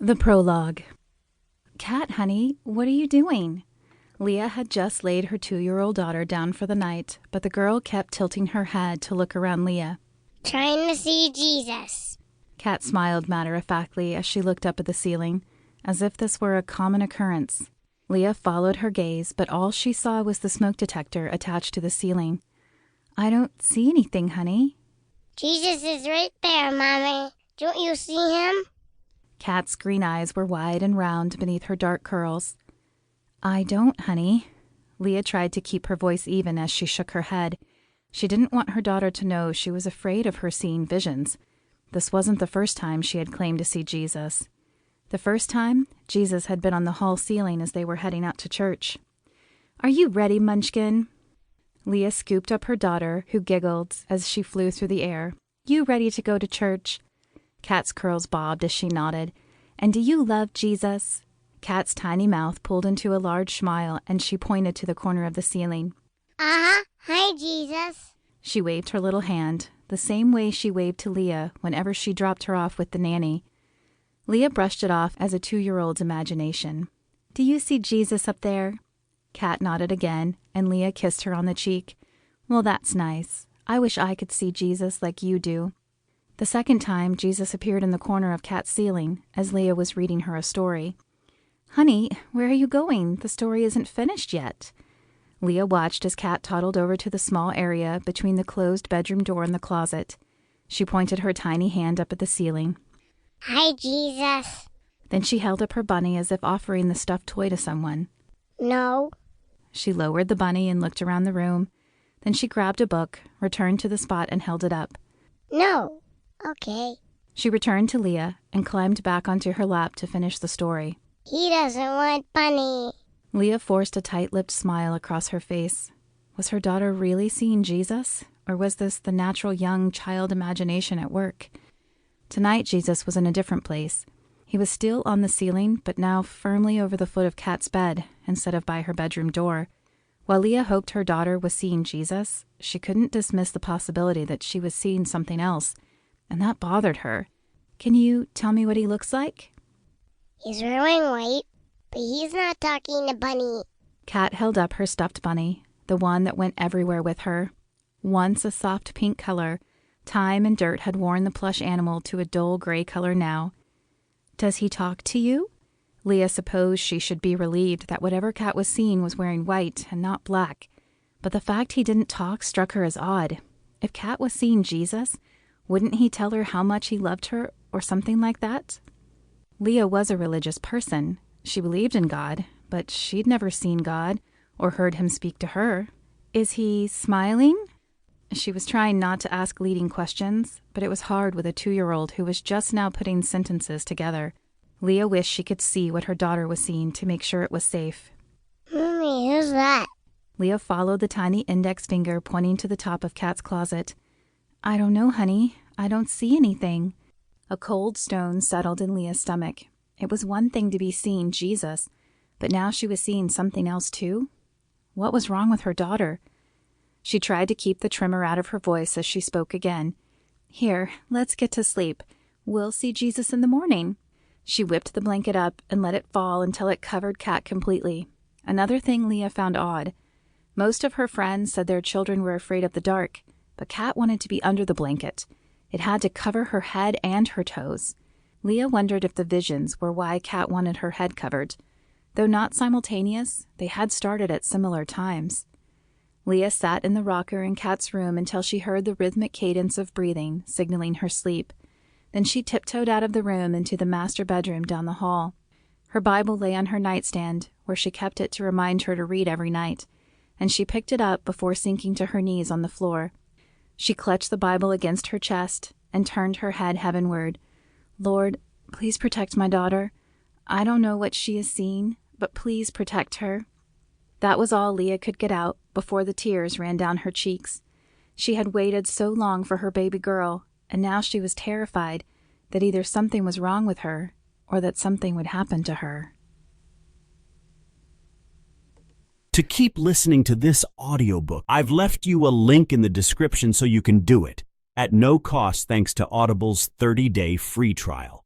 The prologue. Cat, honey, what are you doing? Leah had just laid her 2-year-old daughter down for the night, but the girl kept tilting her head to look around Leah. Trying to see Jesus. Cat smiled matter-of-factly as she looked up at the ceiling, as if this were a common occurrence. Leah followed her gaze, but all she saw was the smoke detector attached to the ceiling. I don't see anything, honey. Jesus is right there, Mommy. Don't you see him? Cat's green eyes were wide and round beneath her dark curls. I don't, honey. Leah tried to keep her voice even as she shook her head. She didn't want her daughter to know she was afraid of her seeing visions. This wasn't the first time she had claimed to see Jesus. The first time, Jesus had been on the hall ceiling as they were heading out to church. Are you ready, Munchkin? Leah scooped up her daughter, who giggled as she flew through the air. You ready to go to church? Cat's curls bobbed as she nodded. And do you love Jesus? Cat's tiny mouth pulled into a large smile, and she pointed to the corner of the ceiling. Hi, Jesus. She waved her little hand, the same way she waved to Leah whenever she dropped her off with the nanny. Leah brushed it off as a 2-year-old's imagination. Do you see Jesus up there? Cat nodded again, and Leah kissed her on the cheek. Well, that's nice. I wish I could see Jesus like you do. The second time, Jesus appeared in the corner of Cat's ceiling as Leah was reading her a story. Honey, where are you going? The story isn't finished yet. Leah watched as Cat toddled over to the small area between the closed bedroom door and the closet. She pointed her tiny hand up at the ceiling. Hi, Jesus. Then she held up her bunny as if offering the stuffed toy to someone. No. She lowered the bunny and looked around the room. Then she grabbed a book, returned to the spot, and held it up. No. Okay. She returned to Leah and climbed back onto her lap to finish the story. He doesn't want bunny. Leah forced a tight-lipped smile across her face. Was her daughter really seeing Jesus, or was this the natural young child imagination at work? Tonight, Jesus was in a different place. He was still on the ceiling, but now firmly over the foot of Cat's bed instead of by her bedroom door. While Leah hoped her daughter was seeing Jesus, she couldn't dismiss the possibility that she was seeing something else, and that bothered her. Can you tell me what he looks like? He's wearing white, but he's not talking to Bunny. Cat held up her stuffed bunny, the one that went everywhere with her. Once a soft pink color, time and dirt had worn the plush animal to a dull gray color now. Does he talk to you? Leah supposed she should be relieved that whatever Cat was seeing was wearing white and not black, but the fact he didn't talk struck her as odd. If Cat was seeing Jesus, wouldn't he tell her how much he loved her or something like that? Leah was a religious person. She believed in God, but she'd never seen God or heard him speak to her. Is he smiling? She was trying not to ask leading questions, but it was hard with a 2-year-old who was just now putting sentences together. Leah wished she could see what her daughter was seeing to make sure it was safe. Mommy, who's that? Leah followed the tiny index finger pointing to the top of Cat's closet. I don't know, honey. I don't see anything. A cold stone settled in Leah's stomach. It was one thing to be seeing Jesus, but now she was seeing something else too? What was wrong with her daughter? She tried to keep the tremor out of her voice as she spoke again. Here, let's get to sleep. We'll see Jesus in the morning. She whipped the blanket up and let it fall until it covered Cat completely. Another thing Leah found odd. Most of her friends said their children were afraid of the dark, but Cat wanted to be under the blanket. It had to cover her head and her toes. Leah wondered if the visions were why Cat wanted her head covered. Though not simultaneous, they had started at similar times. Leah sat in the rocker in Cat's room until she heard the rhythmic cadence of breathing, signaling her sleep. Then she tiptoed out of the room into the master bedroom down the hall. Her Bible lay on her nightstand, where she kept it to remind her to read every night, and she picked it up before sinking to her knees on the floor. She clutched the Bible against her chest and turned her head heavenward. Lord, please protect my daughter. I don't know what she is seeing, but please protect her. That was all Leah could get out before the tears ran down her cheeks. She had waited so long for her baby girl, and now she was terrified that either something was wrong with her or that something would happen to her. To keep listening to this audiobook, I've left you a link in the description so you can do it at no cost thanks to Audible's 30-day free trial.